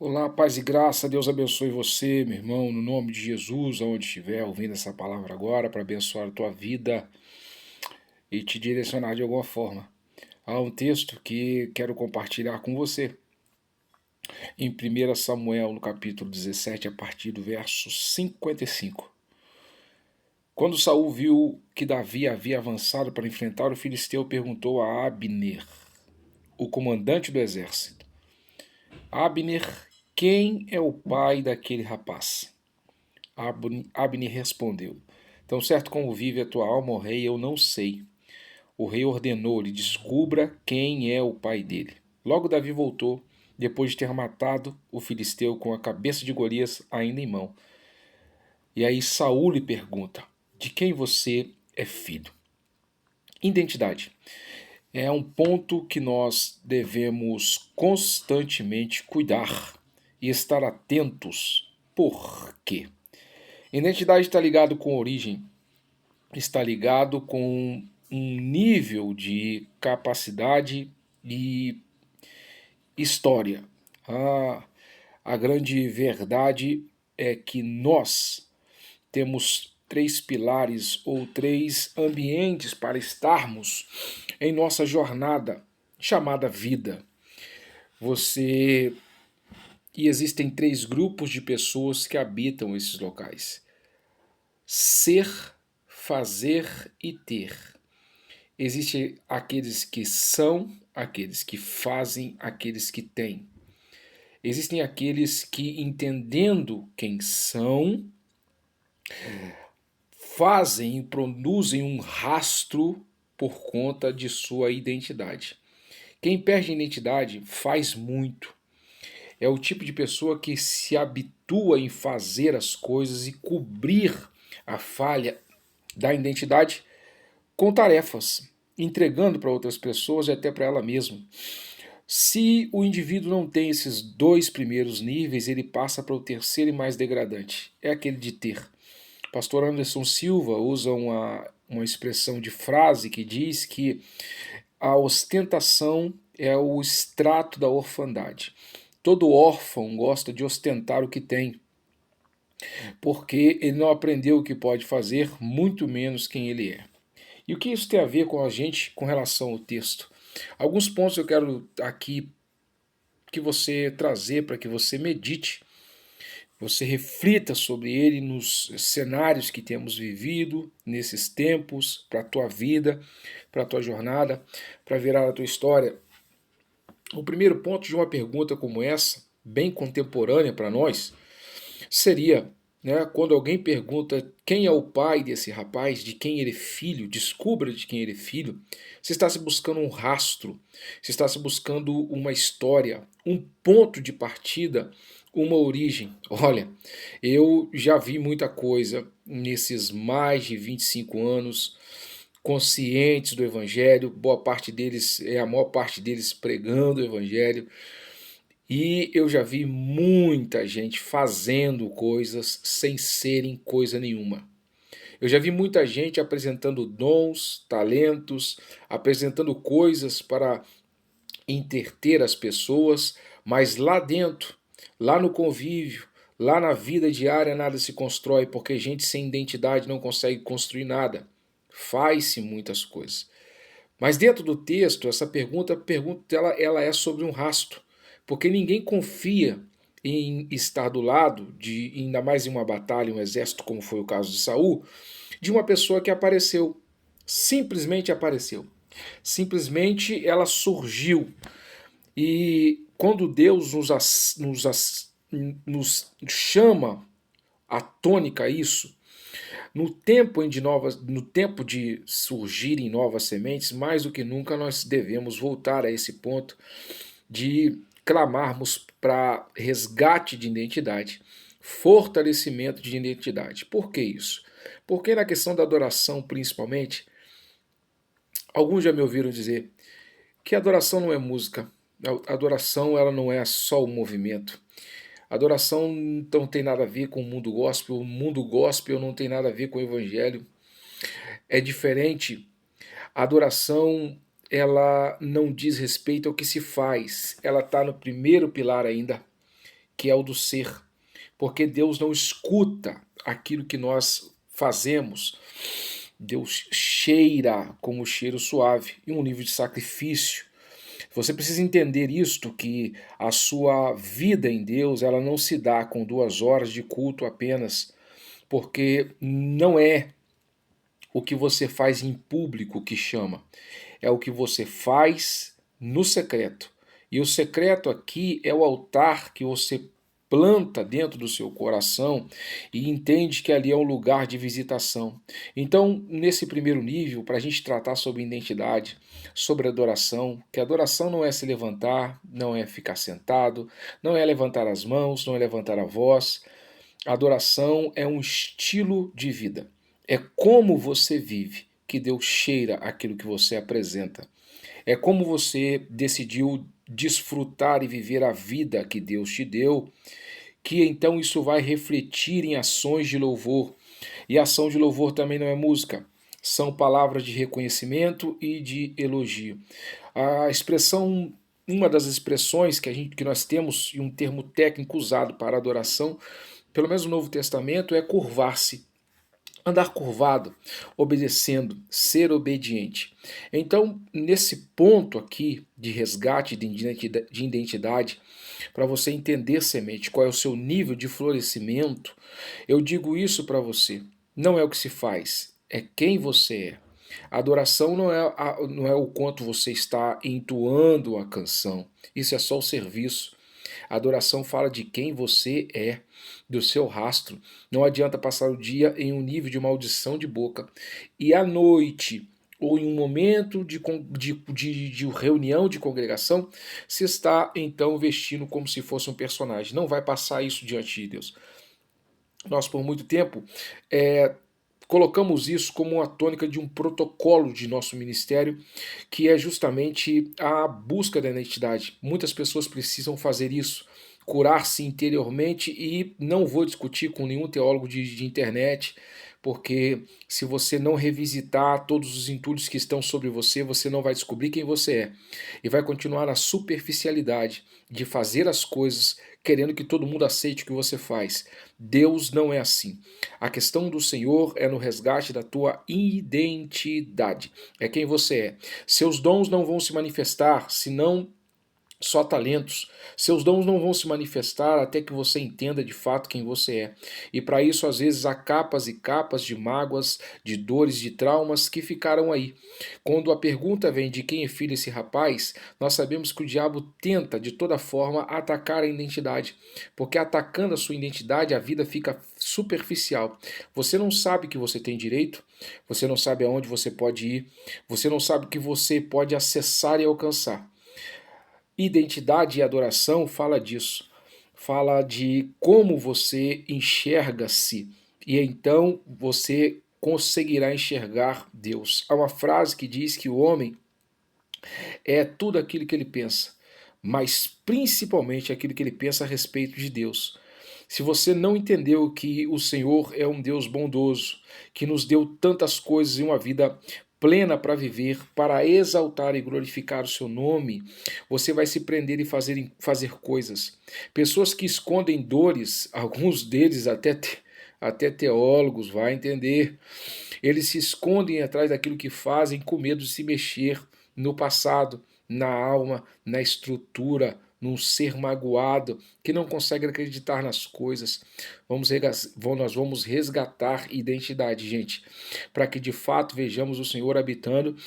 Olá, paz e graça, Deus abençoe você, meu irmão, no nome de Jesus, aonde estiver ouvindo essa palavra agora, para abençoar a tua vida e te direcionar de alguma forma. Há um texto que quero compartilhar com você, em 1 Samuel, no capítulo 17, a partir do verso 55. Quando Saul viu que Davi havia avançado para enfrentar o filisteu, perguntou a Abner, o comandante do exército: Abner, quem é o pai daquele rapaz? Abner respondeu: Tão certo como vive a tua alma, ó rei, eu não sei. O rei ordenou-lhe: descubra quem é o pai dele. Logo Davi voltou, depois de ter matado o filisteu com a cabeça de Golias ainda em mão. E aí Saul lhe pergunta: de quem você é filho? Identidade é um ponto que nós devemos constantemente cuidar e estar atentos. Por quê? Identidade está ligado com origem, está ligado com um nível de capacidade e história. A, a grande verdade é que nós temos três pilares ou três ambientes para estarmos em nossa jornada chamada vida. Você e existem três grupos de pessoas que habitam esses locais: ser, fazer e ter. Existem aqueles que são, aqueles que fazem, aqueles que têm. Existem aqueles que, entendendo quem são, fazem e produzem um rastro por conta de sua identidade. Quem perde a identidade faz muito. É o tipo de pessoa que se habitua em fazer as coisas e cobrir a falha da identidade com tarefas, entregando para outras pessoas e até para ela mesma. Se o indivíduo não tem esses dois primeiros níveis, ele passa para o terceiro e mais degradante, é aquele de ter. Pastor Anderson Silva usa uma expressão de frase que diz que a ostentação é o extrato da orfandade. Todo órfão gosta de ostentar o que tem, porque ele não aprendeu o que pode fazer, muito menos quem ele é. E o que isso tem a ver com a gente com relação ao texto? Alguns pontos eu quero aqui que você trazer para que você medite, você reflita sobre ele nos cenários que temos vivido nesses tempos, para a tua vida, para a tua jornada, para virar a tua história. O primeiro ponto de uma pergunta como essa, bem contemporânea para nós, seria, né, quando alguém pergunta quem é o pai desse rapaz, de quem ele é filho, descubra de quem ele é filho, você está se buscando um rastro, você está se buscando uma história, um ponto de partida, uma origem. Olha, eu já vi muita coisa nesses mais de 25 anos, conscientes do Evangelho, boa parte deles, a maior parte deles pregando o Evangelho, e eu já vi muita gente fazendo coisas sem serem coisa nenhuma. Eu já vi muita gente apresentando dons, talentos, apresentando coisas para entreter as pessoas, mas lá dentro, lá no convívio, lá na vida diária, nada se constrói, porque gente sem identidade não consegue construir nada. Faz-se muitas coisas. Mas dentro do texto, essa pergunta ela é sobre um rastro, porque ninguém confia em estar do lado de, ainda mais em uma batalha, um exército, como foi o caso de Saul, de uma pessoa que apareceu, simplesmente apareceu, simplesmente ela surgiu. E quando Deus nos chama à tônica isso, no tempo de surgirem novas sementes, mais do que nunca nós devemos voltar a esse ponto de clamarmos para resgate de identidade, fortalecimento de identidade. Por que isso? Porque na questão da adoração, principalmente, alguns já me ouviram dizer que a adoração não é música. A adoração ela não é só o movimento. A adoração não tem nada a ver com o mundo gospel não tem nada a ver com o evangelho. É diferente. A adoração ela não diz respeito ao que se faz, ela está no primeiro pilar ainda, que é o do ser, porque Deus não escuta aquilo que nós fazemos. Deus cheira como cheiro suave e um nível de sacrifício. Você precisa entender isto, que a sua vida em Deus ela não se dá com 2 horas de culto apenas, porque não é o que você faz em público que chama, é o que você faz no secreto. E o secreto aqui é o altar que você planta dentro do seu coração e entende que ali é um lugar de visitação. Então, nesse primeiro nível, para a gente tratar sobre identidade, sobre adoração, que adoração não é se levantar, não é ficar sentado, não é levantar as mãos, não é levantar a voz. Adoração é um estilo de vida. É como você vive que Deus cheira aquilo que você apresenta. É como você decidiu desfrutar e viver a vida que Deus te deu, que então isso vai refletir em ações de louvor. E ação de louvor também não é música, são palavras de reconhecimento e de elogio. A expressão, uma das expressões que nós temos, e um termo técnico usado para adoração, pelo menos no Novo Testamento, é curvar-se. Andar curvado, obedecendo, ser obediente. Então, nesse ponto aqui de resgate de identidade, para você entender, semente, qual é o seu nível de florescimento, eu digo isso para você. Não é o que se faz, é quem você é. A adoração não é o quanto você está entoando a canção, isso é só o serviço. A adoração fala de quem você é, do seu rastro. Não adianta passar o dia em um nível de maldição de boca e à noite ou em um momento de reunião de congregação, se está então vestindo como se fosse um personagem. Não vai passar isso diante de Deus. Nós, por muito tempo, colocamos isso como uma tônica de um protocolo de nosso ministério, que é justamente a busca da identidade. Muitas pessoas precisam fazer isso, curar-se interiormente, e não vou discutir com nenhum teólogo de internet, porque se você não revisitar todos os entulhos que estão sobre você, você não vai descobrir quem você é. E vai continuar na superficialidade de fazer as coisas querendo que todo mundo aceite o que você faz. Deus não é assim. A questão do Senhor é no resgate da tua identidade. É quem você é. Seus dons não vão se manifestar senão só talentos. Seus dons não vão se manifestar até que você entenda de fato quem você é. E para isso, às vezes, há capas e capas de mágoas, de dores, de traumas que ficaram aí. Quando a pergunta vem de quem é filho esse rapaz, nós sabemos que o diabo tenta, de toda forma, atacar a identidade. Porque atacando a sua identidade, a vida fica superficial. Você não sabe que você tem direito, você não sabe aonde você pode ir, você não sabe o que você pode acessar e alcançar. Identidade e adoração fala disso, fala de como você enxerga-se e então você conseguirá enxergar Deus. Há uma frase que diz que o homem é tudo aquilo que ele pensa, mas principalmente aquilo que ele pensa a respeito de Deus. Se você não entendeu que o Senhor é um Deus bondoso, que nos deu tantas coisas e uma vida plena para viver, para exaltar e glorificar o seu nome, você vai se prender e fazer coisas. Pessoas que escondem dores, alguns deles até teólogos, vai entender, eles se escondem atrás daquilo que fazem com medo de se mexer no passado, na alma, na estrutura, num ser magoado, que não consegue acreditar nas coisas. Nós vamos resgatar identidade, gente, para que de fato vejamos o Senhor habitando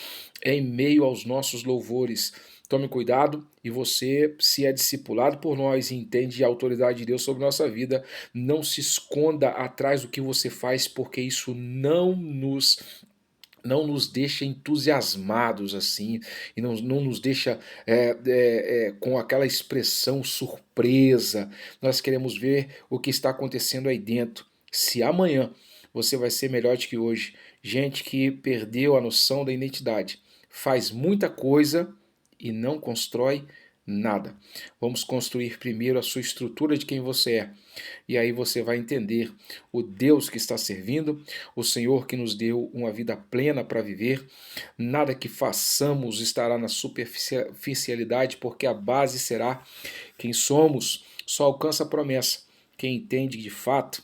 em meio aos nossos louvores. Tome cuidado, e você, se é discipulado por nós e entende a autoridade de Deus sobre nossa vida, não se esconda atrás do que você faz, porque isso não nos deixa entusiasmados assim, e não nos deixa com aquela expressão surpresa. Nós queremos ver o que está acontecendo aí dentro. Se amanhã você vai ser melhor do que hoje, gente que perdeu a noção da identidade, faz muita coisa e não constrói nada. Vamos construir primeiro a sua estrutura de quem você é. E aí você vai entender o Deus que está servindo, o Senhor que nos deu uma vida plena para viver. Nada que façamos estará na superficialidade, porque a base será quem somos. Só alcança a promessa quem entende de fato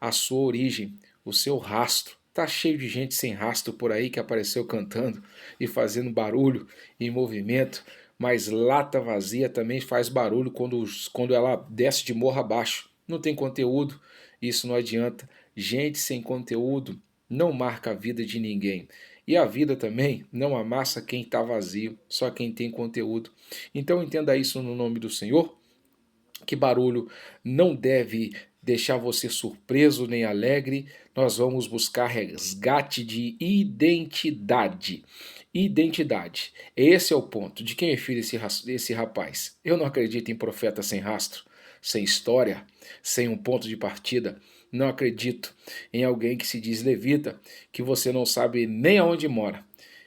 a sua origem, o seu rastro. Tá cheio de gente sem rastro por aí que apareceu cantando e fazendo barulho e movimento, mas lata vazia também faz barulho quando ela desce de morro abaixo. Não tem conteúdo, isso não adianta. Gente sem conteúdo não marca a vida de ninguém. E a vida também não amassa quem está vazio, só quem tem conteúdo. Então entenda isso no nome do Senhor, que barulho não deve deixar você surpreso nem alegre. Nós vamos buscar resgate de identidade. Identidade. Esse é o ponto. De quem é filho esse rapaz? Eu não acredito em profeta sem rastro, sem história, sem um ponto de partida. Não acredito em alguém que se diz levita, que você não sabe nem aonde mora.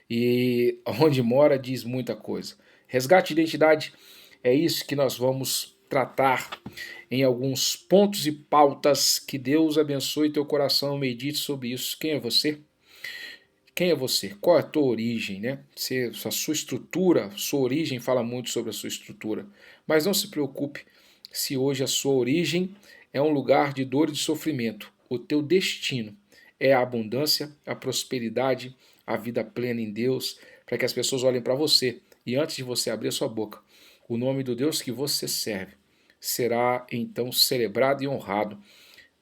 E onde mora diz muita coisa. Resgate de identidade é isso que nós vamos tratar em alguns pontos e pautas. Que Deus abençoe teu coração, medite sobre isso. Quem é você? Quem é você? Qual é a tua origem, né? A sua estrutura, sua origem fala muito sobre a sua estrutura. Mas não se preocupe se hoje a sua origem é um lugar de dor e de sofrimento. O teu destino é a abundância, a prosperidade, a vida plena em Deus, para que as pessoas olhem para você e antes de você abrir a sua boca, o nome do Deus que você serve será então celebrado e honrado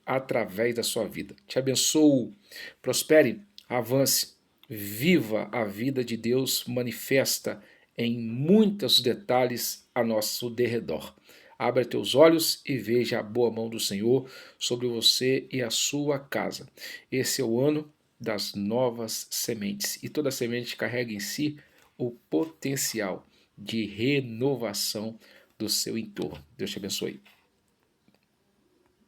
através da sua vida. Te abençoo, prospere, avance, viva a vida de Deus manifesta em muitos detalhes a nosso derredor. Abra teus olhos e veja a boa mão do Senhor sobre você e a sua casa. Esse é o ano das novas sementes e toda semente carrega em si o potencial de renovação do seu entorno. Deus te abençoe.